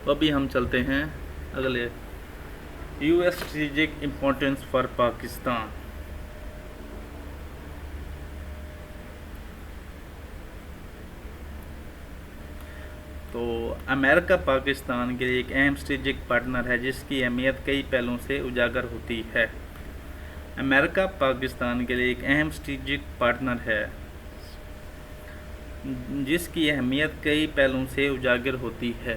تو ابھی ہم چلتے ہیں اگلے U S strategic importance for Pakistan. تو امریکہ پاکستان کے لیے ایک اہم اسٹریٹجک پارٹنر ہے جس کی اہمیت کئی پہلوؤں سے اجاگر ہوتی ہے. امریکہ پاکستان کے لیے ایک اہم اسٹریٹجک پارٹنر ہے جس کی اہمیت کئی پہلوؤں سے اجاگر ہوتی ہے.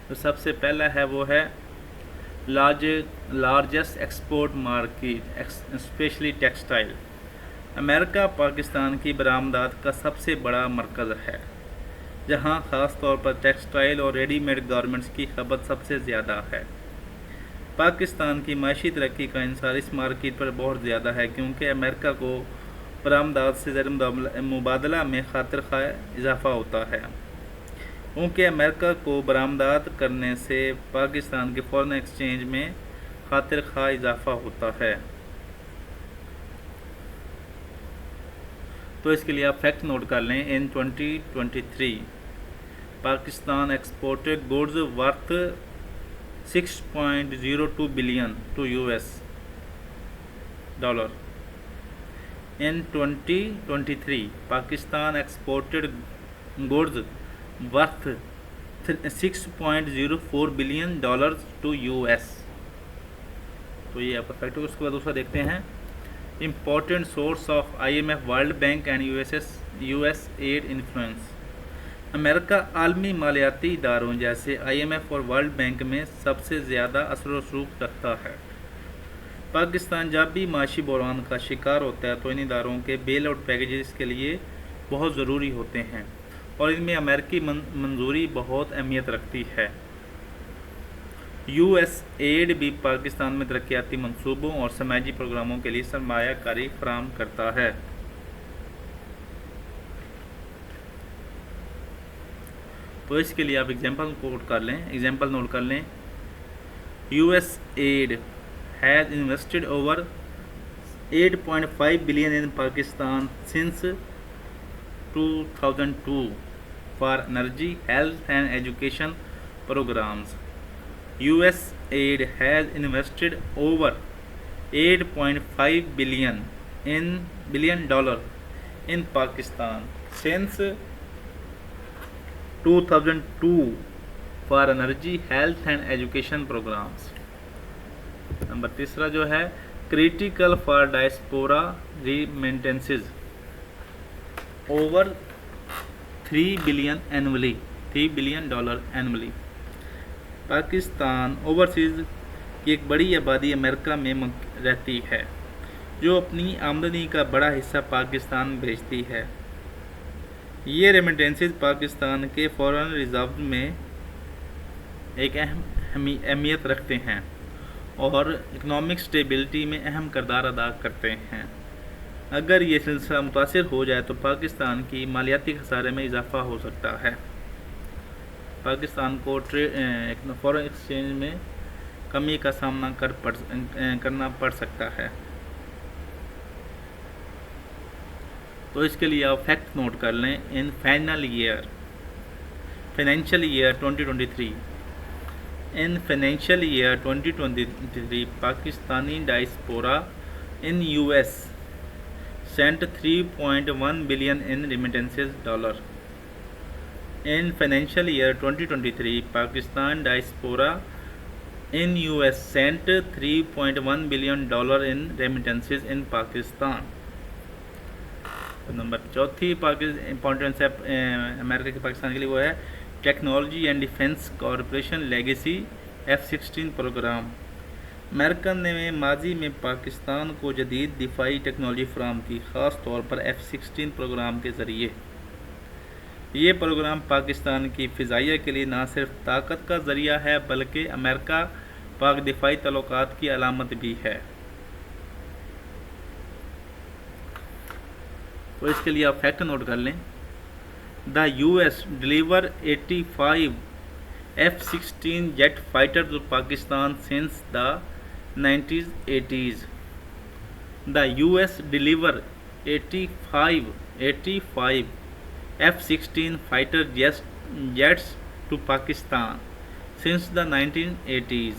تو سب سے پہلا ہے وہ ہے largest export market especially textile. امریکہ پاکستان کی برآمدات کا سب سے بڑا مرکز ہے جہاں خاص طور پر ٹیکسٹائل اور ریڈی میڈ گارمنٹس کی کھپت سب سے زیادہ ہے. پاکستان کی معاشی ترقی کا انحصار اس مارکیٹ پر بہت زیادہ ہے کیونکہ امریکہ کو برآمدات سے زر مبادلہ میں خاطر خواہ اضافہ ہوتا ہے. کیونکہ امریکہ کو برآمدات کرنے سے پاکستان کے فارن ایکسچینج میں خاطر خواہ اضافہ ہوتا ہے. تو اس کے لیے آپ فیکٹ نوٹ کر لیں. In 2023 Pakistan exported goods worth 6.02 billion to U S dollar. In 2023 Pakistan exported goods worth 6.04 billion dollar to U S. تو یہ آپ کا فیکٹ ہے. اس کے بعد دوسرا دیکھتے ہیں important source of I M F world bank and U S aid influence. امریکہ عالمی مالیاتی اداروں جیسے آئی ایم ایف اور ورلڈ بینک میں سب سے زیادہ اثر و رسوخ رکھتا ہے. پاکستان جب بھی معاشی بحران کا شکار ہوتا ہے تو ان اداروں کے بیل آؤٹ پیکیجز کے لیے بہت ضروری ہوتے ہیں اور ان میں امریکی منظوری بہت اہمیت رکھتی ہے. یو ایس ایڈ بھی پاکستان میں ترقیاتی منصوبوں اور سماجی پروگراموں کے لیے سرمایہ کاری فراہم کرتا ہے. تو اس کے لیے آپ ایگزامپل نوٹ کر لیں. U S aid has invested over 8.5 billion in Pakistan since 2002 for energy, health and education programs. USAID has invested over 8.5 billion dollar in Pakistan since 2002 for energy, health and education programs. Number تیسرا جو ہے critical for diaspora remittances over 3 billion dollar annually. Pakistan overseas کی ایک بڑی آبادی امریکہ میں رہتی ہے جو اپنی آمدنی کا بڑا حصہ پاکستان بھیجتی ہے. یہ ریمیٹنسز پاکستان کے فارن ریزرو میں ایک اہم اہمیت رکھتے ہیں اور اکنامک سٹیبلٹی میں اہم کردار ادا کرتے ہیں. اگر یہ سلسلہ متاثر ہو جائے تو پاکستان کی مالیاتی خسارے میں اضافہ ہو سکتا ہے. پاکستان کو فارن ایکسچینج میں کمی کا سامنا کرنا پڑ سکتا ہے. تو اس کے لیے آپ فیکٹ نوٹ کر لیں. ان financial year 2023 In financial year 2023, Pakistani diaspora in US sent 3.1 billion in remittances dollar. In financial year 2023, Pakistan diaspora in US sent 3.1 billion dollar in remittances in Pakistan. Number چوتھی importance ہے امریکہ کے پاکستان کے لیے وہ ہے technology and defence corporation legacy F-16 program. امریکہ نے ماضی میں پاکستان کو جدید دفاعی ٹیکنالوجی فراہم کی خاص طور پر F-16 پروگرام کے ذریعے. یہ پروگرام پاکستان کی فضائیہ کے لیے نہ صرف طاقت کا ذریعہ ہے بلکہ امریکہ پاک دفاعی تعلقات کی علامت بھی ہے. تو اس کے لیے آپ فیکٹ نوٹ کر لیں. The US deliver 85 F-16 jet fighters to Pakistan since the 1980s. The US deliver 85 F-16 fighter jets to Pakistan since the 1980s.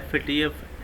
FATF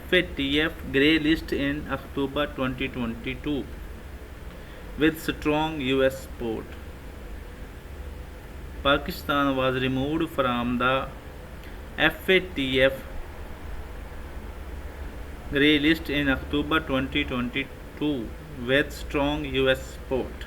FATF grey list in October 2022 with strong US support. Pakistan was removed from the FATF grey list in October 2022 with strong US support.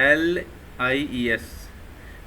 LIES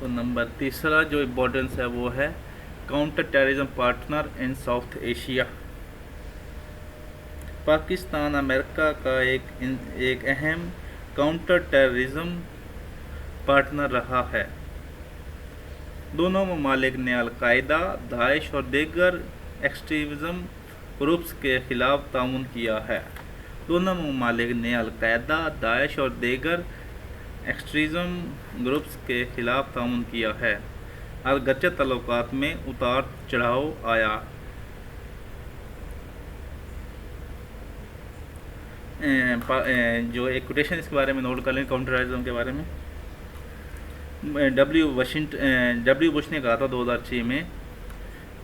تو number تیسرا جو importance ہے وہ ہے counter terrorism partner in south Asia. Pakistan امریکہ کا ایک اہم کاؤنٹر ٹیررزم پارٹنر رہا ہے۔ دونوں ممالک نے القاعدہ، داعش اور دیگر ایکسٹریمزم گروپس کے خلاف تعاون کیا ہے۔ دونوں ممالک نے القاعدہ، داعش اور دیگر ایکسٹریمزم گروپس کے خلاف تعاون کیا ہے، اگرچہ تعلقات میں اتار چڑھاؤ آیا۔ جو ایک کوٹیشن اس کے بارے میں نوٹ کر لیں کاؤنٹر ٹیررزم کے بارے میں، ڈبلیو بش نے کہا تھا 2006 میں،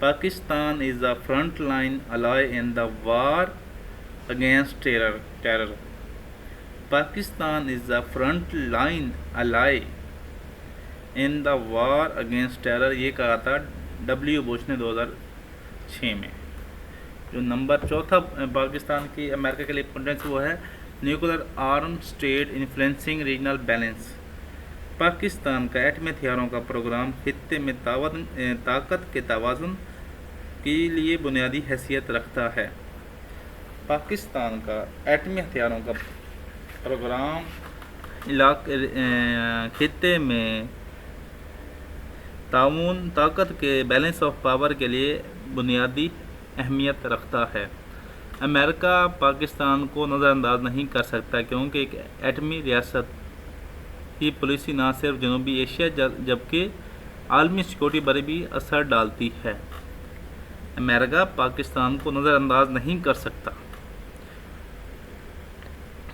Pakistan is the front line ally in the war against terror. Pakistan is the front line ally in the war against terror, یہ کہا تھا ڈبلیو بش نے 2006 میں۔ جو نمبر چوتھا پاکستان کی امریکہ کے لیے امپورٹنس وہ ہے nuclear arm state influencing regional balance. Pakistan کا ایٹمی ہتھیاروں کا پروگرام خطے میں طاقت کے توازن کے لیے بنیادی حیثیت رکھتا ہے۔ پاکستان کا ایٹمی ہتھیاروں کا پروگرام خطے میں تعاون، طاقت کے بیلنس آف پاور کے لیے بنیادی اہمیت رکھتا ہے۔ امریکہ پاکستان کو نظر انداز نہیں کر سکتا کیونکہ ایک ایٹمی ریاست کی پالیسی نہ صرف جنوبی ایشیا جبکہ عالمی سیکورٹی پر بھی اثر ڈالتی ہے۔ امریکہ پاکستان کو نظر انداز نہیں کر سکتا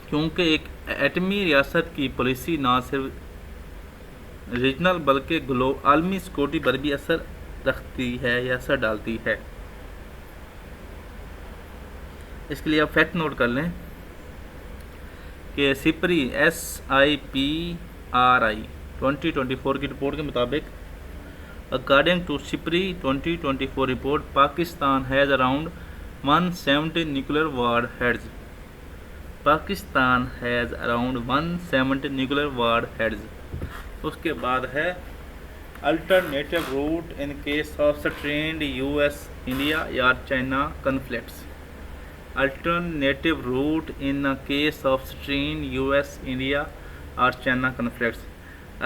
کیونکہ ایک ایٹمی ریاست کی پالیسی نہ صرف ریجنل بلکہ عالمی سیکورٹی پر بھی اثر رکھتی ہے یا اثر ڈالتی ہے۔ اس کے لیے آپ فیکٹ نوٹ کر لیں کہ سپری SIPRI 2024 کی رپورٹ کے مطابق according to SIPRI 2024 report Pakistan has around 170 nuclear war heads. Pakistan has around 170 nuclear war heads. اس کے بعد ہے alternative route in case of sustained US India یا China conflicts. Alternative route in a case of strained US India اور China conflicts.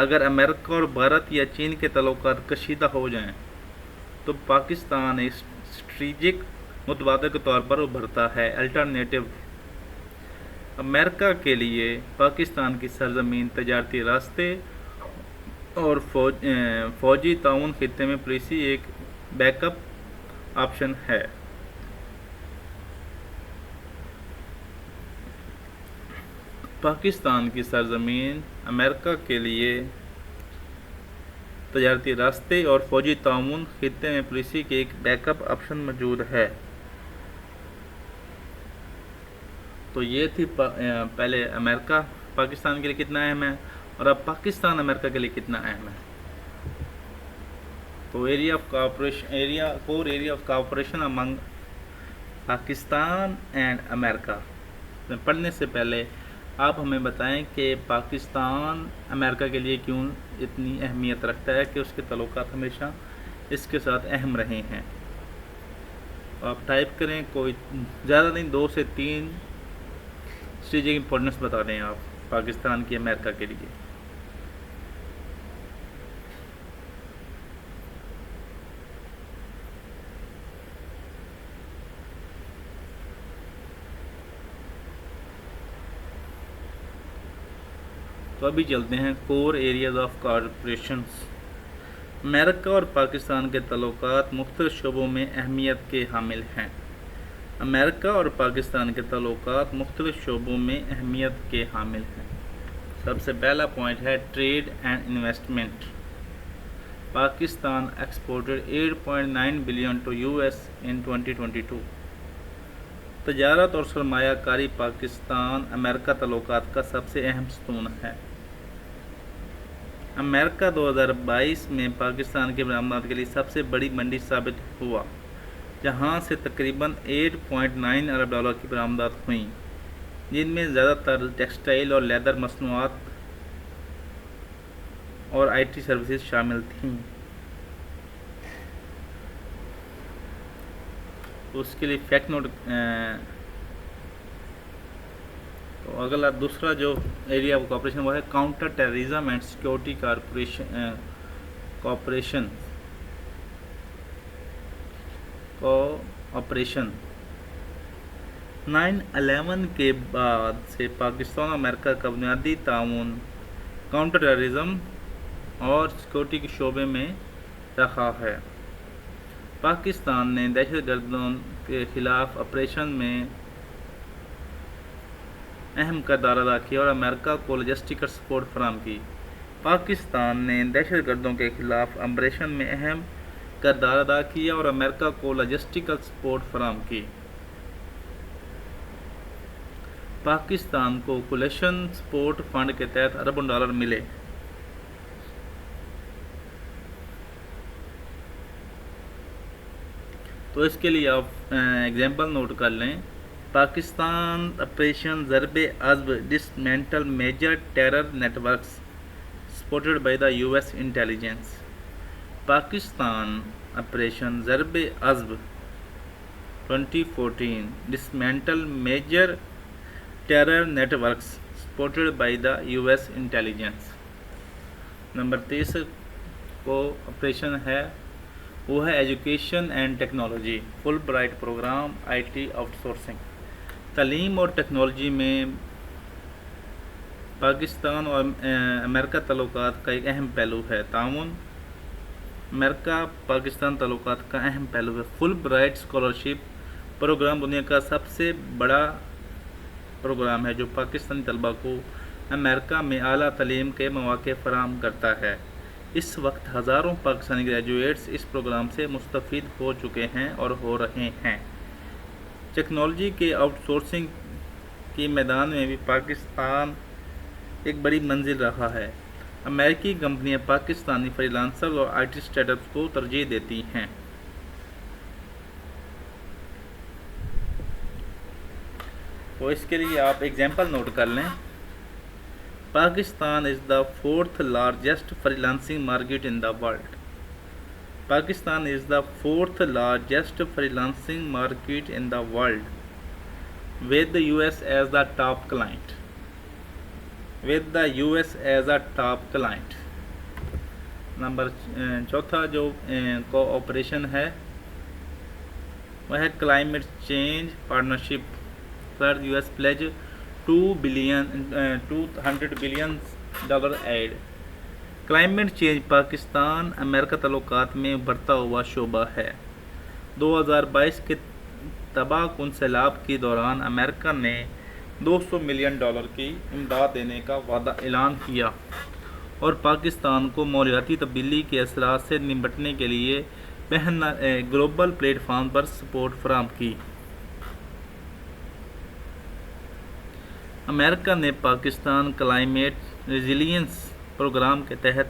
اگر امریکہ اور بھارت یا چین کے تعلقات کشیدہ ہو جائیں تو پاکستان ایک اسٹریٹجک متبادل کے طور پر ابھرتا ہے۔ الٹرنیٹو امریکہ کے لیے پاکستان کی سرزمین، تجارتی راستے اور فوجی تعاون خطے میں پالیسی ایک بیک اپ آپشن ہے۔ پاکستان کی سرزمین، امریکہ کے لیے تجارتی راستے اور فوجی تعاون خطے میں پالیسی کے ایک بیک اپ آپشن موجود ہے۔ تو یہ تھی پہلے امریکہ پاکستان کے لیے کتنا اہم ہے اور اب پاکستان امریکہ کے لیے کتنا اہم ہے۔ تو core area of cooperation among Pakistan and امریکہ میں پڑھنے سے پہلے آپ ہمیں بتائیں کہ پاکستان امریکہ کے لیے کیوں اتنی اہمیت رکھتا ہے کہ اس کے تعلقات ہمیشہ اس کے ساتھ اہم رہے ہیں۔ آپ ٹائپ کریں، کوئی زیادہ نہیں 2 سے 3 اسٹریٹجک امپورٹنس بتا دیں آپ پاکستان کی امریکہ کے لیے۔ تو ابھی چلتے ہیں کور ایریاز آف کوآپریشنز۔ امریکہ اور پاکستان کے تعلقات مختلف شعبوں میں اہمیت کے حامل ہیں۔ امریکہ اور پاکستان کے تعلقات مختلف شعبوں میں اہمیت کے حامل ہیں۔ سب سے پہلا پوائنٹ ہے trade and investment. Pakistan exported 8.9 billion to US in 2022۔ تجارت اور سرمایہ کاری پاکستان امریکہ تعلقات کا سب سے اہم ستون ہے۔ امریکہ 2022 میں پاکستان کے برآمدات کے لیے سب سے بڑی منڈی ثابت ہوا، جہاں سے تقریباً $8.9 ارب کی برآمدات ہوئیں، جن میں زیادہ تر ٹیکسٹائل اور لیدر مصنوعات اور IT سروسز شامل تھیں۔ اس کے لیے فیکٹ نوٹ، تو اگلا دوسرا جو ایریا آف کوآپریشن وہ ہے counter terrorism and security cooperation. 9/11 کے بعد سے پاکستان اور امریکہ کا بنیادی تعاون کاؤنٹر ٹیررزم اور سیکورٹی کے شعبے میں رہا ہے۔ پاکستان نے دہشت گردوں کے خلاف آپریشن میں اہم کردار ادا کیا اور امریکہ کو لاجسٹیکل سپورٹ فراہم کی۔ پاکستان نے دہشت گردوں کے خلاف آپریشن میں اہم کردار ادا کیا اور امریکہ کو لاجسٹیکل سپورٹ فراہم کی۔ پاکستان کو کولیشن سپورٹ فنڈ کے تحت اربوں ڈالر ملے۔ تو اس کے لیے آپ ایگزامپل نوٹ کر لیں۔ Pakistan operation Zarb Azb dismantle major terror networks supported by the US intelligence. Pakistan operation Zarb Azb 2014 dismantle major terror networks supported by the US intelligence۔ Number 30 cooperation ہے وہ ہے education and technology Fulbright program IT outsourcing. تعلیم اور technology میں پاکستان اور امریکہ تعلقات کا ایک اہم پہلو ہے۔ تعاون امریکہ پاکستان تعلقات کا اہم پہلو ہے۔ فل برائٹ اسکالرشپ پروگرام دنیا کا سب سے بڑا پروگرام ہے جو پاکستانی طلباء کو امریکہ میں اعلیٰ تعلیم کے مواقع فراہم کرتا ہے۔ اس وقت ہزاروں پاکستانی گریجویٹس اس پروگرام سے مستفید ہو چکے ہیں اور ہو رہے ہیں۔ ٹیکنالوجی کے آؤٹ سورسنگ کے میدان میں بھی پاکستان ایک بڑی منزل رہا ہے۔ امریکی کمپنیاں پاکستانی فری لانسر اور IT اسٹارٹ اپس کو ترجیح دیتی ہیں۔ تو اس کے لیے آپ ایگزامپل نوٹ کر لیں۔ Pakistan is the 4th largest freelancing market in the world۔ Pakistan is the 4th largest freelancing market in the world with the US as the top client۔ with the US as a top client۔ Number چوتھا جو cooperation ہے وہ ہے climate change partnership. Third US pledge $200 billion aid۔ Climate change Pakistan امریکہ تعلقات میں ابھرتا ہوا شعبہ ہے۔ 2022 کے تباہ کن سیلاب کے دوران امریکہ نے $200 ملین کی امداد دینے کا وعدہ اعلان کیا اور پاکستان کو ماحولیاتی تبدیلی کے اثرات سے نمٹنے کے لیے گلوبل پلیٹ فارم پر سپورٹ فراہم کی۔ امریکہ نے پاکستان کلائمیٹ ریزیلینس پروگرام کے تحت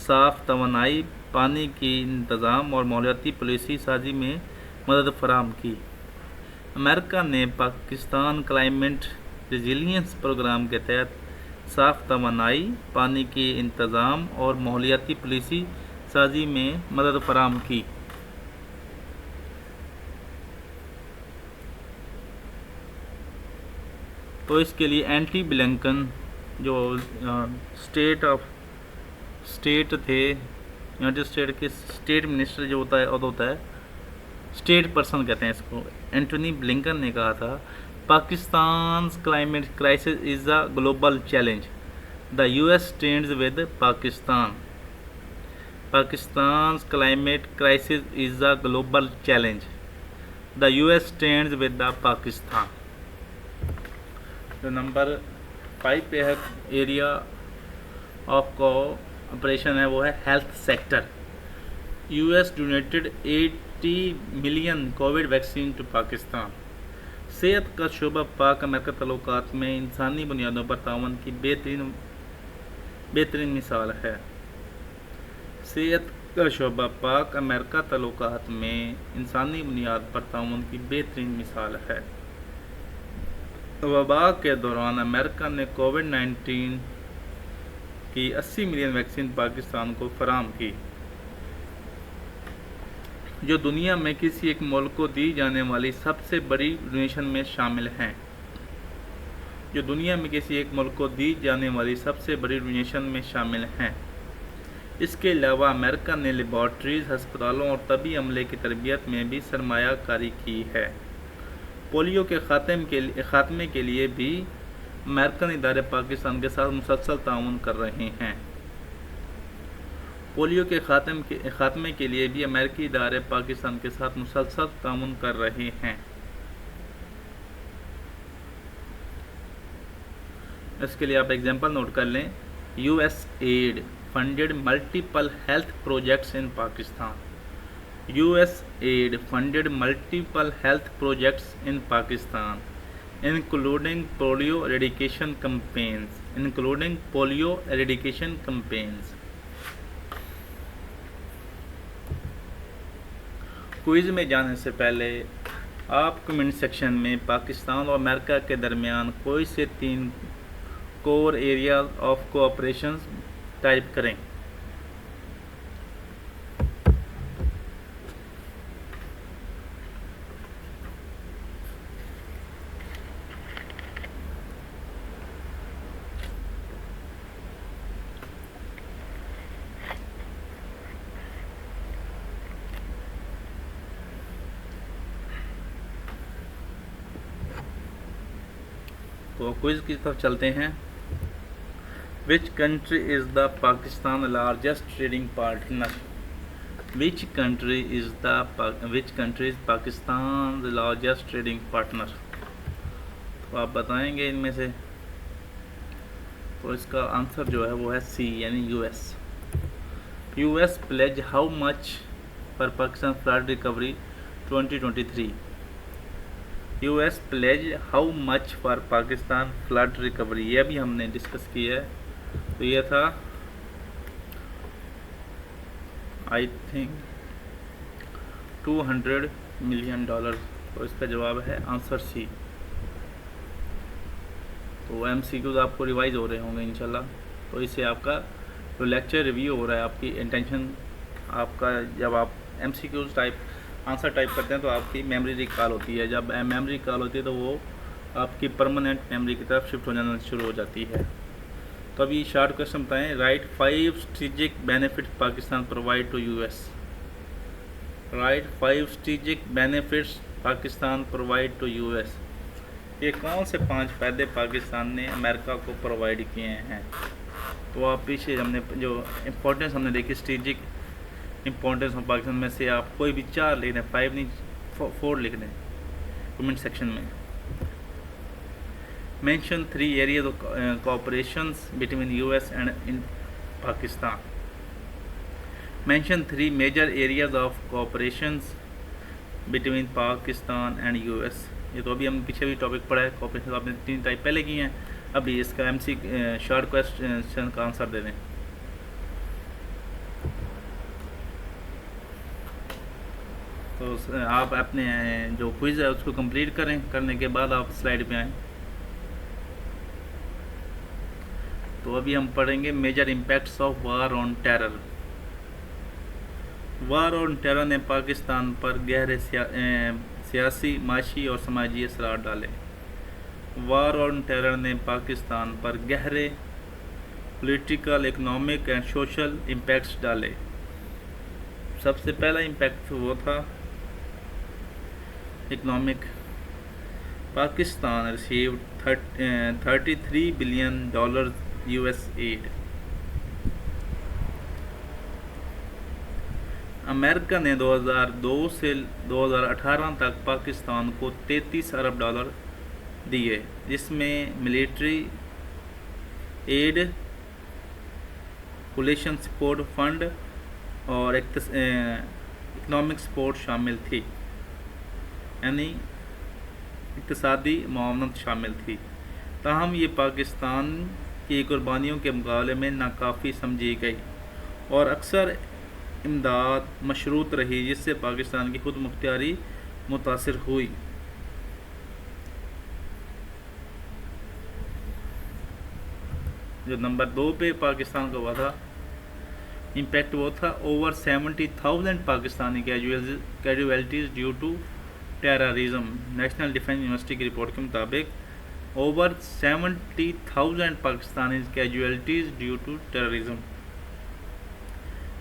صاف توانائی، پانی کی انتظام اور ماحولیاتی پالیسی سازی میں مدد فراہم کی۔ امریکہ نے پاکستان کلائمیٹ ریزیلینس پروگرام کے تحت صاف توانائی، پانی کے انتظام اور ماحولیاتی پالیسی سازی میں مدد فراہم کی۔ تو اس کے لیے اینٹی بلنکن جو اسٹیٹ تھے یونائٹڈ اسٹیٹ کے اسٹیٹ منسٹر جو ہوتا ہے اسٹیٹ پرسن کہتے ہیں اس کو، اینٹونی بلنکن نے کہا تھا پاکستان's climate crisis is a global challenge. The US stands with Pakistan. Pakistan's climate crisis is a global challenge. The US stands with the Pakistan. جو نمبر 5 پہ ہے ایریا آف کوآپریشن ہے وہ ہے health sector. US donated 80 million covid vaccine to Pakistan. صحت کا شعبہ پاک امریکہ تعلقات میں انسانی بنیادوں پر تعاون کی بہترین مثال ہے۔ صحت کا شعبہ پاک امریکہ تعلقات میں انسانی بنیاد پر تعاون کی بہترین مثال ہے۔ وبا کے دوران امریکہ نے کووڈ-19 کی 80 ملین ویکسین پاکستان کو فراہم کی، جو دنیا میں کسی ایک ملک کو دی جانے والی سب سے بڑی ڈونیشن میں شامل ہیں۔ اس کے علاوہ امریکہ نے لیبارٹریز، ہسپتالوں اور طبی عملے کی تربیت میں بھی سرمایہ کاری کی ہے۔ پولیو کے خاتمے کے لیے بھی امریکن ادارے پاکستان کے ساتھ مسلسل تعاون کر رہے ہیں۔ پولیو کے خاتمے کے لیے بھی امریکی ادارے پاکستان کے ساتھ مسلسل تعاون کر رہے ہیں۔ اس کے لیے آپ ایگزامپل نوٹ کر لیں، U S aid funded multiple health projects in Pakistan. U S aid funded multiple health projects in Pakistan including polio eradication campaigns. Quiz میں جانے سے پہلے آپ کمنٹ سیکشن میں پاکستان اور امریکہ کے درمیان کوئی سے 3 کور ایریاز آف کوآپریشنز ٹائپ کریں۔ تو کوئز کی طرف چلتے ہیں۔ Which country is the Pakistan largest trading partner? Which country is Pakistan's largest trading partner? تو آپ بتائیں گے ان میں سے۔ تو اس کا آنسر جو ہے وہ ہے سی، یعنی U S. U S pledge how much for Pakistan flood recovery 2023؟ U S pledge how much for Pakistan flood recovery، یہ بھی ہم نے ڈسکس کیا ہے۔ تو یہ تھا آئی تھنک $200 ملین۔ تو اس کا جواب ہے آنسر سی۔ تو ایم سی کیوز آپ کو ریوائز ہو رہے ہوں گے انشاءاللہ۔ تو اس سے آپ کا جو لیکچر ریویو ہو رہا ہے، آپ کی انٹینشن، آپ کا جب آپ M C Qs answer type کرتے ہیں تو آپ کی میموری ریکال ہوتی ہے۔ جب میموری ریکال ہوتی ہے تو وہ آپ کی پرماننٹ میموری کی طرف شفٹ ہو جانا شروع ہو جاتی ہے۔ تو ابھی شارٹ کوسچن بتائیں، write 5 strategic benefits Pakistan provide to U S. Write 5 strategic benefits Pakistan provide to U S. یہ کون سے 5 فائدے پاکستان نے امریکہ کو پرووائڈ کیے ہیں؟ تو آپ پیچھے ہم نے جو امپورٹنس ہم نے دیکھی، اسٹریٹجک امپورٹنس آف پاکستان میں سے آپ کوئی بھی 4 لکھ دیں، 5 نہیں 4 لکھ دیں کمنٹ سیکشن میں۔ Mention 3 areas of cooperations between U S and in Pakistan. Mention 3 major areas of cooperations between Pakistan and U S. یہ تو ابھی ہم پیچھے بھی ٹاپک پڑھا ہے، کوآپریشن آپ نے 3 ٹائپ پہلے کی ہیں، ابھی اس کا ایم سی شارٹ کوسچن کا آنسر دے دیں۔ تو آپ اپنے جو کوئز ہے اس کو کمپلیٹ کریں، کرنے کے بعد آپ سلائڈ پہ آئیں۔ تو ابھی ہم پڑھیں گے major impacts of war on terror. War on terror نے پاکستان پر گہرے سیاسی، معاشی اور سماجی اثرات ڈالے۔ وار آن ٹیرر نے پاکستان پر گہرے political, economic and social impacts ڈالے۔ سب سے پہلا امپیکٹ وہ تھا economic. Pakistan received $33 billion U S aid. امریکہ نے 2002 سے 2018 تک پاکستان کو $33 ارب دیے، جس میں military aid, pollution support fund اور اکنامک سپورٹ شامل تھی، یعنی اقتصادی معاونت شامل تھی۔ تاہم یہ پاکستان کی قربانیوں کے مقابلے میں ناکافی سمجھی گئی اور اکثر امداد مشروط رہی، جس سے پاکستان کی خود مختاری متاثر ہوئی۔ جو نمبر 2 پہ پاکستان کا ہوا تھا امپیکٹ وہ تھا over 70,000 Pakistani casualties due to terrorism. National Defence University کی رپورٹ کے مطابق over 70,000 Pakistani casualties due to terrorism.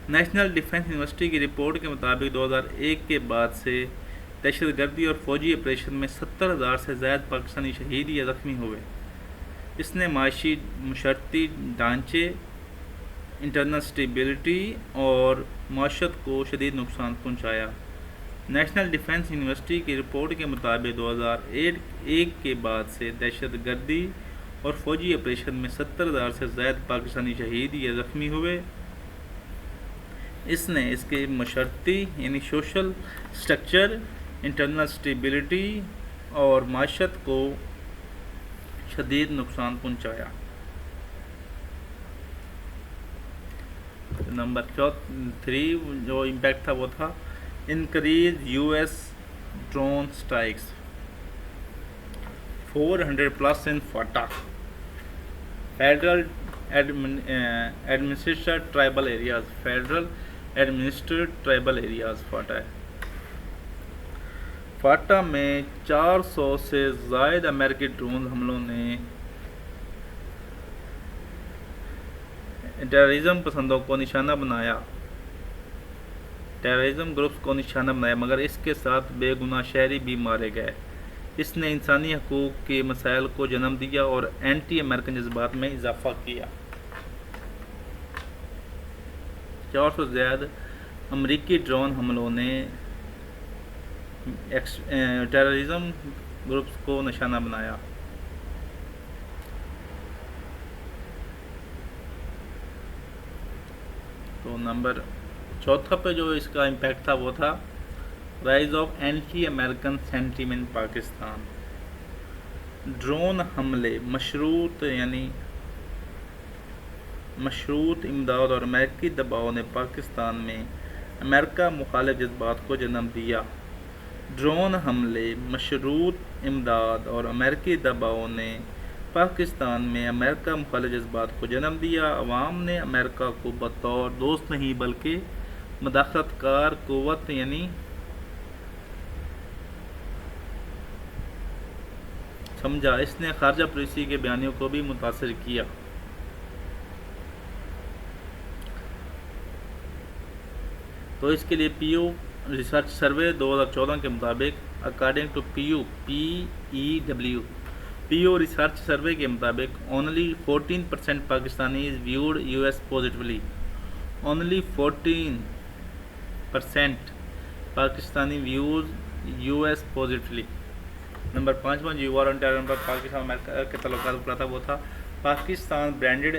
National Defence University کی رپورٹ کے مطابق 2001 کے بعد سے دہشت گردی اور فوجی آپریشن میں 70,000 سے زائد پاکستانی شہید یا زخمی ہوئے. اس نے معاشی معاشرتی ڈھانچے انٹرنل اسٹیبلٹی اور معیشت کو شدید نقصان پہنچایا. نیشنل ڈیفنس یونیورسٹی کی رپورٹ کے مطابق 2001 کے بعد سے دہشت گردی اور فوجی آپریشن میں 70,000 سے زائد پاکستانی شہید یا زخمی ہوئے. اس نے اس کے معاشرتی یعنی سوشل سٹرکچر انٹرنل اسٹیبلٹی اور معیشت کو شدید نقصان پہنچایا. نمبر 3 جو امپیکٹ تھا وہ تھا increase U S drone strikes 400+ in FATA federal administered tribal areas FATA ہے. فاٹا میں 400 سے زائد امریکی ڈرون حملوں نے ٹیررزم پسندوں کو نشانہ بنایا ٹیررزم گروپس کو نشانہ بنایا مگر اس کے ساتھ بے گناہ شہری بھی مارے گئے. اس نے انسانی حقوق کے مسائل کو جنم دیا اور اینٹی امریکن جذبات میں اضافہ کیا. 400 سے زیادہ امریکی ڈرون حملوں نے ٹیررزم گروپس کو نشانہ بنایا. تو نمبر 4 پہ جو اس کا امپیکٹ تھا وہ تھا rise of anti American sentiment Pakistan. Drone حملے مشروط امداد اور امریکی دباؤ نے پاکستان میں امریکہ مخالف جذبات کو جنم دیا. ڈرون حملے مشروط امداد اور امریکی دباؤ نے پاکستان میں امریکہ مخالف جذبات کو جنم دیا. عوام نے امریکہ کو بطور دوست نہیں بلکہ مداخلت کار قوت سمجھا. اس نے خارجہ پالیسی کے بیانیوں کو بھی متاثر کیا. تو اس کے لیے پی یو ریسرچ سروے 2014 کے مطابق اکارڈنگ ٹو پی یو ریسرچ سروے کے مطابق only 14% Pakistanis viewed U S positively. Only 14% Pakistani views U S positively. Number 5 جو وار آن ٹیرر پر پاکستان امریکہ کے تعلقات پر تھا وہ تھا Pakistan branded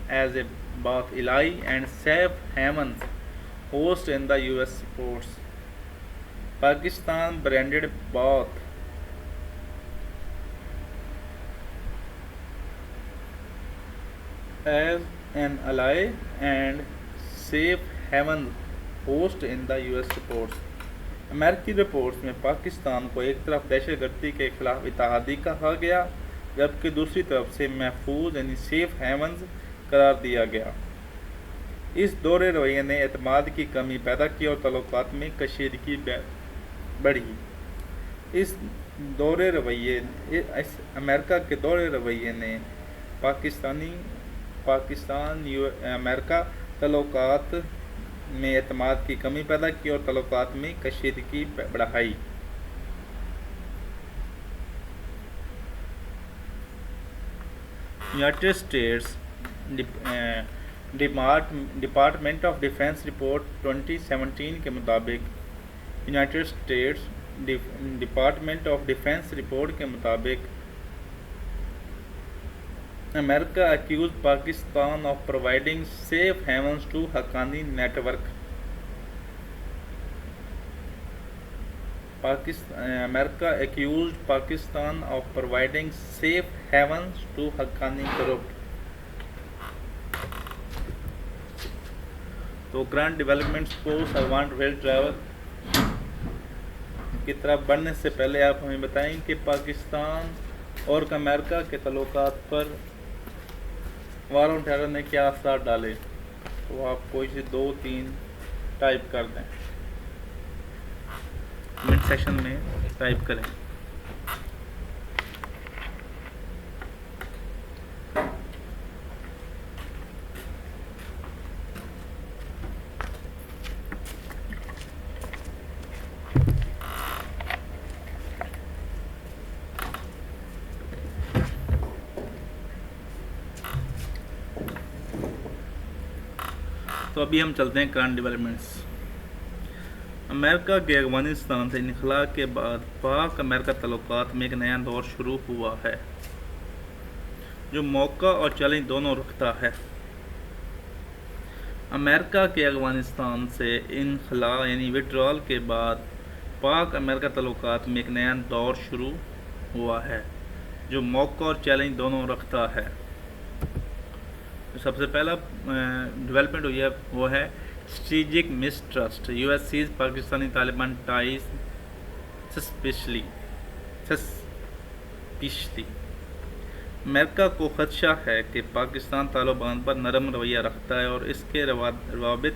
as a both ally and safe havens host in the U S supports. Pakistan branded both as an ally and safe haven host in the US reports. امریکی reports میں پاکستان کو ایک طرف دہشت گردی کے خلاف اتحادی کہا گیا جبکہ دوسری طرف سے محفوظ یعنی سیف ہیونز قرار دیا گیا. اس دور رویے نے اعتماد کی کمی پیدا کی اور تعلقات میں کشیدگی بڑھی. اس امریکہ کے دور رویے نے پاکستان امریکہ تعلقات میں اعتماد کی کمی پیدا کی اور تعلقات میں کشیدگی بڑھائی. United States Department of Defense report 2017 کے مطابق United States Department of Defense report کے مطابق امریکہ accused Pakistan of providing safe havens to Haqqani network. امریکہ accused Pakistan of providing safe havens to Haqqani group. تو کرنٹ ڈیولپمنٹس کو سروانٹ ویل ٹریول کی طرف بڑھنے سے پہلے آپ ہمیں بتائیں کہ پاکستان اور امریکہ کے تعلقات پر وار آن ٹیرر نے کیا اثرات ڈالے، تو آپ کوئی سے 2-3 ٹائپ کر دیں، کمنٹ سیکشن میں ٹائپ کریں۔ تو ابھی ہم چلتے ہیں کرنٹ ڈیولپمنٹس۔ امریکہ کے افغانستان سے انخلا کے بعد پاک امریکہ تعلقات میں ایک نیا دور شروع ہوا ہے، جو موقع اور چیلنج دونوں رکھتا ہے۔ امریکہ کے افغانستان سے انخلا یعنی وڈرال کے بعد پاک امریکہ تعلقات میں ایک نیا دور شروع ہوا ہے، جو موقع اور چیلنج دونوں رکھتا ہے۔ سب سے پہلا ڈیولپمنٹ ہوئی ہے وہ ہے strategic mistrust, U S sees Pakistani Taliban ties suspiciously. امریکہ کو خدشہ ہے کہ پاکستان طالبان پر نرم رویہ رکھتا ہے اور اس کے روابط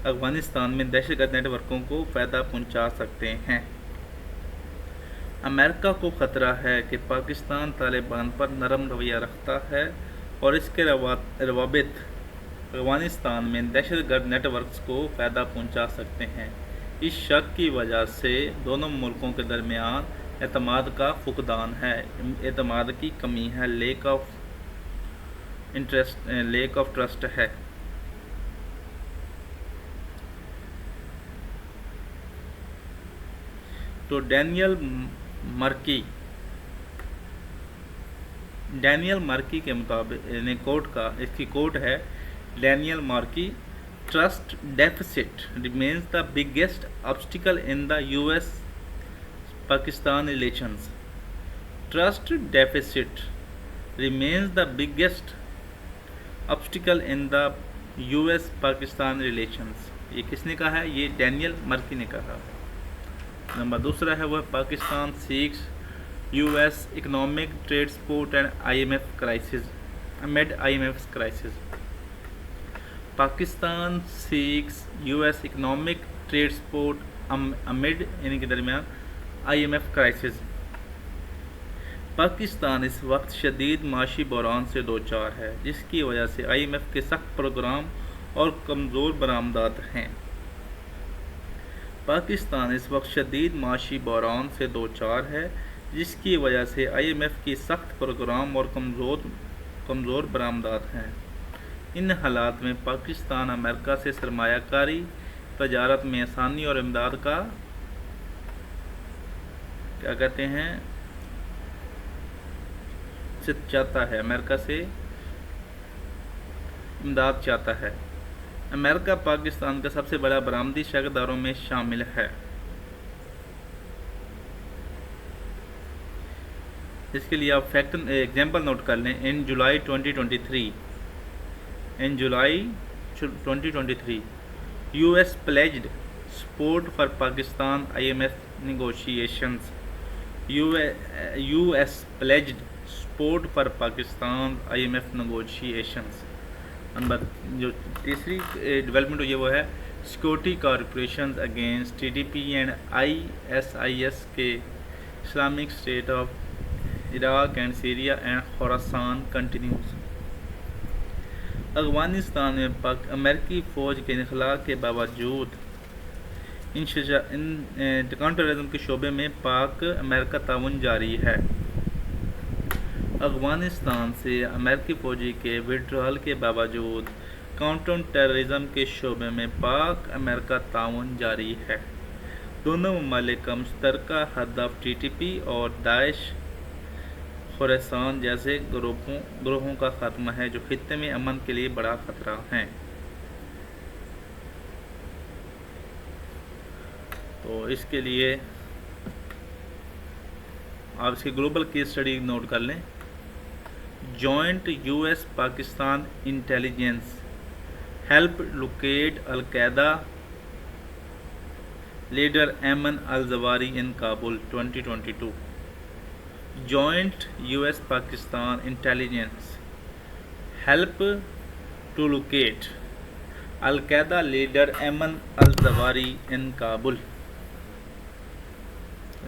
افغانستان میں دہشت گرد نیٹ ورکوں کو فائدہ پہنچا سکتے ہیں۔ امریکہ کو خطرہ ہے کہ پاکستان طالبان پر نرم رویہ رکھتا ہے اور اس کے روابط افغانستان میں دہشت گرد نیٹ ورکس کو فائدہ پہنچا سکتے ہیں۔ اس شک کی وجہ سے دونوں ملکوں کے درمیان اعتماد کا فقدان ہے، اعتماد کی کمی ہے، لیک آف ٹرسٹ ہے۔ تو ڈینیل مارکی کے مطابق اس کی کوٹ ہے، Daniel Markey: trust deficit remains the biggest obstacle in the US Pakistan relations۔ Trust deficit remains the biggest obstacle in the US Pakistan relations۔ یہ کس نے کہا ہے؟ یہ ڈینیل مارکی نے کہا۔ نمبر دوسرا ہے وہ Pakistan seeks US economic trade support and IMF crisis amid IMF crisis۔ Pakistan seeks US economic trade support amid یعنی کے درمیان IMF crisis۔ پاکستان اس وقت شدید معاشی بحران سے دوچار ہے، جس کی وجہ سے IMF کے سخت پروگرام اور کمزور برآمدات ہیں۔ پاکستان اس وقت شدید معاشی بحران سے دوچار ہے، جس کی وجہ سے IMF کی سخت پروگرام اور کمزور برآمدات ہیں۔ ان حالات میں پاکستان امریکہ سے سرمایہ کاری، تجارت میں آسانی اور امداد کا چاہتا ہے، امریکہ سے امداد چاہتا ہے۔ امریکہ پاکستان کا سب سے بڑا برآمدی شراکت میں شامل ہے۔ اس کے لیے آپ ایگزامپل نوٹ کر لیں۔ ان جولائی 2023 US pledged support for Pakistan IMF negotiations۔ US pledged support for Pakistan IMF negotiations۔ Number جو تیسری ڈیولپمنٹ ہوئی ہے وہ ہے security corporations against TTP and ISIS کے Islamic state of Iraq and Syria and Khorasan continues. Afghanistan میں امریکی فوج کے انخلا کے باوجود کاؤنٹر ٹیررزم کے شعبے میں پاک امریکہ تعاون جاری ہے۔ افغانستان سے امریکی فوجی کے وڈرال کے باوجود کاؤنٹر ٹیررزم کے شعبے میں پاک امریکہ تعاون جاری ہے۔ دونوں ممالک کا مشترکہ ہدف TTP اور داعش خراسان جیسے گروہوں کا خاتمہ ہے، جو خطے میں امن کے لیے بڑا خطرہ ہیں۔ تو اس کے لیے آپ اس کی گلوبل کیس اسٹڈی نوٹ کر لیں۔ Joint US Pakistan intelligence help locate al-Qaeda leader Ayman al-Zawahiri in Kabul 2022۔ Joint US Pakistan intelligence help to locate Al-Qaeda leader Ayman al-Zawahiri in Kabul.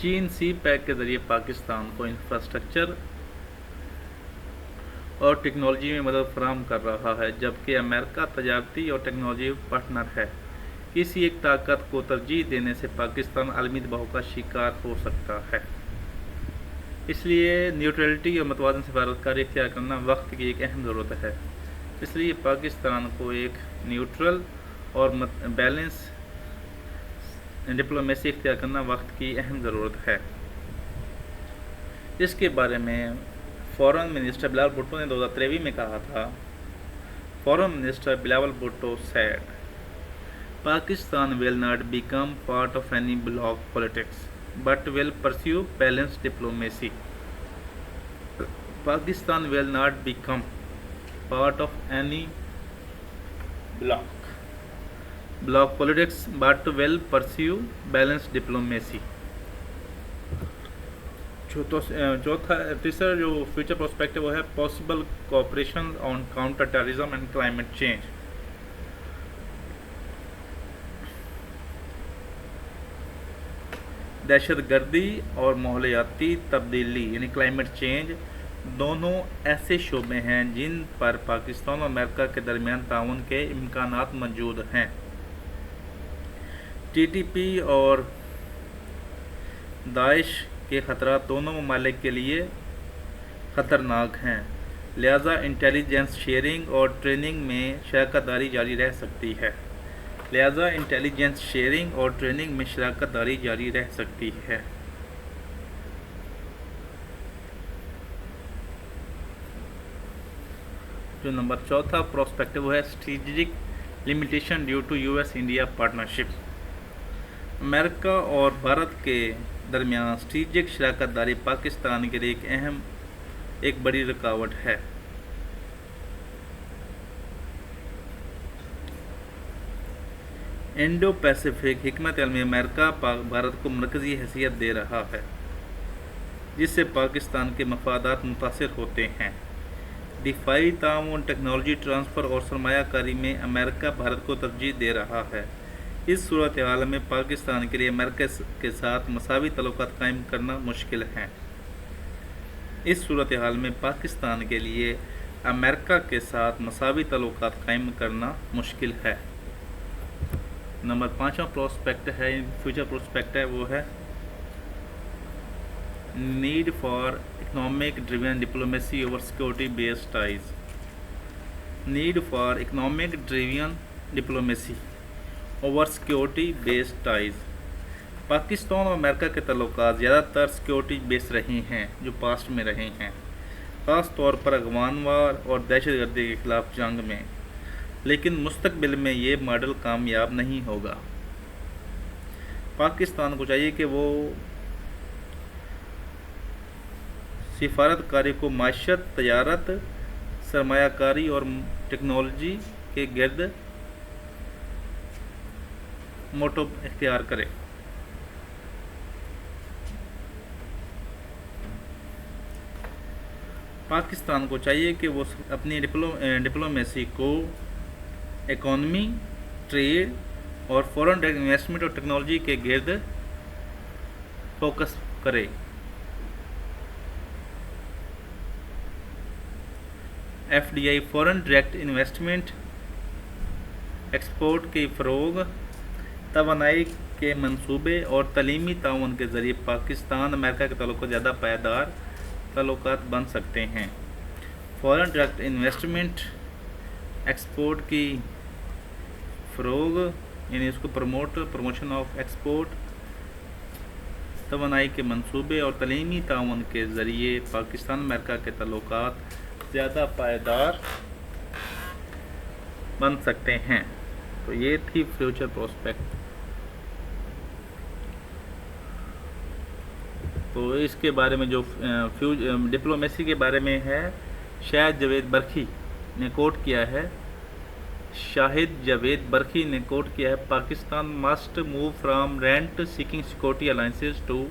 چین سی پیک کے ذریعے پاکستان کو انفراسٹرکچر اور ٹیکنالوجی میں مدد فراہم کر رہا ہے، جبکہ امریکہ تجارتی اور ٹیکنالوجی پارٹنر ہے۔ کسی ایک طاقت کو ترجیح دینے سے پاکستان عالمی دباؤ کا شکار ہو سکتا ہے۔ اس لیے نیوٹرلٹی اور متوازن سفارتکاری اختیار کرنا وقت کی ایک اہم ضرورت ہے۔ اس لیے پاکستان کو ایک نیوٹرل اور بیلنس ڈپلومیسی اختیار کرنا وقت کی اہم ضرورت ہے۔ اس کے بارے میں فورن منسٹر بلاول بھٹو نے 2023 میں کہا تھا۔ Foreign minister Bilawal Bhutto said, Pakistan will not become part of any bloc politics, but will pursue balanced diplomacy. Pakistan will not become part of any bloc politics, but will pursue balanced diplomacy. تیسرا جو future prospect ہے وہ ہے possible cooperation on counter terrorism and climate change. دہشت گردی اور ماحولیاتی تبدیلی یعنی کلائمیٹ چینج دونوں ایسے شعبے ہیں جن پر پاکستان اور امریکہ کے درمیان تعاون کے امکانات موجود ہیں۔ ٹی ٹی پی اور داعش کے خطرات دونوں ممالک کے لیے خطرناک ہیں، لہذا انٹیلیجنس شیئرنگ اور ٹریننگ میں شراکت داری جاری رہ سکتی ہے۔ جو نمبر چوتھا پروسپیکٹو وہ ہے strategic limitation due to U S India partnership. امریکہ اور بھارت کے درمیان اسٹریٹجک شراکت داری پاکستان کے لیے ایک بڑی رکاوٹ ہے۔ انڈو پیسیفک حکمت عملی امریکہ بھارت کو مرکزی حیثیت دے رہا ہے، جس سے پاکستان کے مفادات متاثر ہوتے ہیں۔ دفاعی تعاون، ٹیکنالوجی ٹرانسفر اور سرمایہ کاری میں امریکہ بھارت کو ترجیح دے رہا ہے۔ اس صورتحال میں پاکستان کے لیے امریکہ کے ساتھ مساوی تعلقات قائم کرنا مشکل ہے۔ نمبر 5واں پروسپیکٹ ہے، فیوچر پروسپیکٹ ہے، وہ ہے need for economic driven diplomacy over security based ties. Need for economic driven diplomacy over security based ties. Pakistan اور امریکہ کے تعلقات زیادہ تر سیکورٹی بیس رہے ہیں جو پاسٹ میں رہے ہیں، خاص طور پر افغانوار اور دہشت گردی کے خلاف جنگ میں، لیکن مستقبل میں یہ ماڈل کامیاب نہیں ہوگا۔ پاکستان کو چاہیے کہ وہ سفارت کاری کو معیشت، تجارت، سرمایہ کاری اور ٹیکنالوجی کے گرد موٹو اختیار کرے۔ پاکستان کو چاہیے کہ وہ اپنی ڈپلومیسی کو اکانومی، ٹریڈ اور فورن ڈائریکٹ انویسٹمنٹ اور ٹیکنالوجی کے گرد فوکس کرے۔ F D I foreign direct investment, export کی فروغ، توانائی کے منصوبے اور تعلیمی تعاون کے ذریعے پاکستان امریکہ کے تعلقات زیادہ پائیدار تعلقات بن سکتے ہیں۔ فورن ڈائریکٹ انویسٹمنٹ، ایکسپورٹ کی فروغ یعنی اس کو پروموشن آف ایکسپورٹ، توانائی کے منصوبے اور تعلیمی تعاون کے ذریعے پاکستان امریکہ کے تعلقات زیادہ پائیدار بن سکتے ہیں۔ تو یہ تھی فیوچر پروسپیکٹ۔ تو اس کے بارے میں جو ڈپلومیسی کے بارے میں ہے، شاہد جاوید برقی نے کوٹ کیا ہے، Pakistan must move from rent seeking security alliances to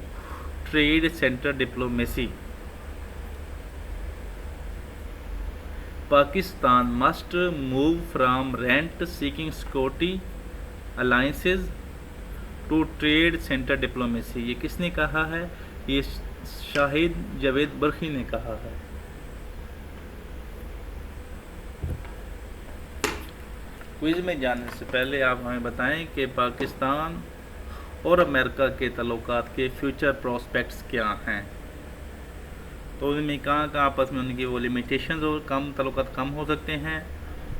trade centre diplomacy. Pakistan must move from rent seeking security alliances to trade centre diplomacy, یہ کس نے کہا ہے؟ یہ شاہد جاوید برقی نے کہا ہے۔ کوئز میں جانے سے پہلے آپ ہمیں بتائیں کہ پاکستان اور امریکہ کے تعلقات کے فیوچر پراسپیکٹس کیا ہیں؟ تو ان میں کہاں کہاں آپس میں ان کی وہ لمیٹیشنز اور تعلقات کم ہو سکتے ہیں،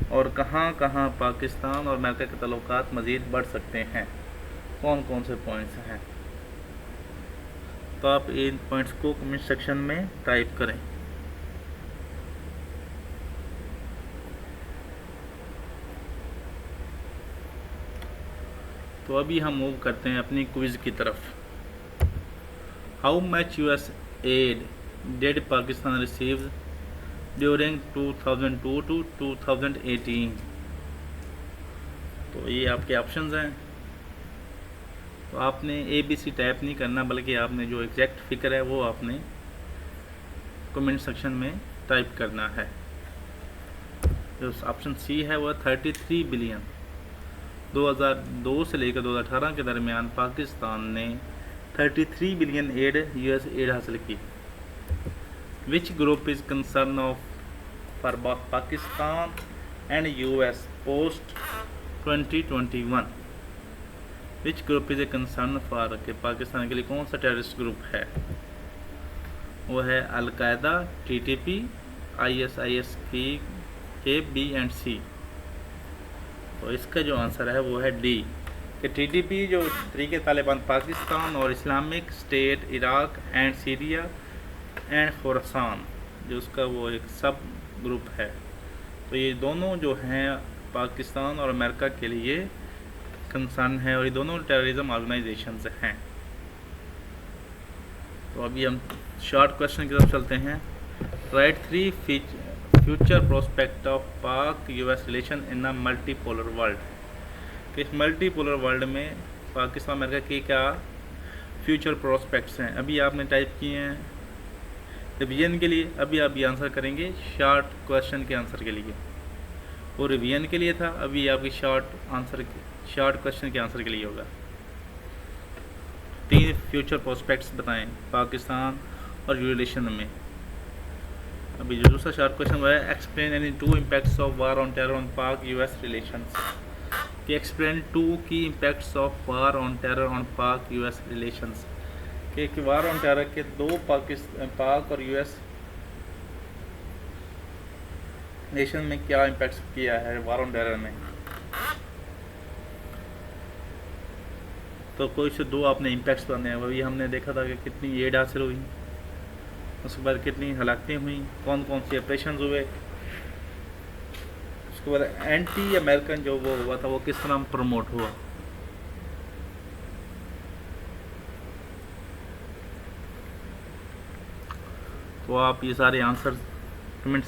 اور کہاں کہاں پاکستان اور امریکہ کے تعلقات مزید بڑھ سکتے ہیں، کون کون سے پوائنٹس ہیں؟ تو آپ ان پوائنٹس کو کمنٹ سیکشن میں ٹائپ کریں۔ تو ابھی ہم موو کرتے ہیں اپنی کوئز کی طرف۔ How much U S aid did Pakistan receives during 2002 to 2018؟ تو یہ آپ کے آپشنز ہیں۔ تو آپ نے اے بی سی ٹائپ نہیں کرنا، بلکہ آپ نے جو ایگزیکٹ فگر ہے وہ آپ نے کمنٹ سیکشن میں ٹائپ کرنا ہے۔ جو آپشن سی ہے وہ 33 بلین۔ 2002 سے لے کر 2018 کے درمیان پاکستان نے 33 بلین یو ایس ایڈ حاصل کی۔ Which group is concern of for Pakistan and U S post 2021؟ Which group is a concern for, کہ پاکستان کے لیے کون سا ٹیررسٹ گروپ ہے؟ وہ ہے القاعدہ، ٹی ٹی پی، ISIS کے بی اینڈ سی۔ تو اس کا جو آنسر ہے وہ ہے ڈی، کہ ٹی ٹی پی جو تحریک طالبان پاکستان اور Islamic state Iraq and Syria and Khorasan, جو اس کا وہ ایک سب گروپ ہے۔ تو یہ دونوں جو ہیں پاکستان اور امریکہ کے لیے کنسرن ہے، اور یہ دونوں ٹیررزم آرگنائزیشنز ہیں۔ تو ابھی ہم شارٹ کویشچن کی طرف چلتے ہیں۔ رائٹ 3 فیوچر پراسپیکٹ آف پاک U S relation in a multi polar world, کہ اس ملٹی پولر ورلڈ میں پاکستان امریکہ کی کیا فیوچر پراسپیکٹس ہیں؟ ابھی آپ نے ٹائپ کیے ہیں ریویژن کے لیے، ابھی آپ یہ آنسر کریں گے شارٹ کویشچن کے آنسر کے لیے۔ وہ ریویژن کے لیے تھا، ابھی آپ کی شارٹ کویشچن کے آنسر کے لیے ہوگا۔ 3 فیوچر پراسپیکٹس بتائیں پاکستان اور یو ریلیشن میں۔ ابھی جو دوسرا شارٹ کویشچن ہوا ہے، explain any 2 impacts of war on terror on Pak U S relations, کہ ایکسپلین 2 کی impacts of war on terror on Pak U S relations, کہ وار آن ٹیرر کے 2 پاک اور یو ایس نیشن میں کیا امپیکٹس کیا ہے وار آن ٹیرر نے۔ تو کوئی سے 2 آپ نے امپیکٹس بنے ہیں، وہی ہم نے دیکھا تھا کہ کتنی ایڈ حاصل ہوئی، اس کے بعد کتنی ہلاکتیں ہوئیں، کون کون سے آپریشنز ہوئے، اس کے بعد اینٹی امریکن جو وہ ہوا تھا وہ کس طرح پروموٹ ہوا۔ تو آپ یہ سارے آنسر کمنٹ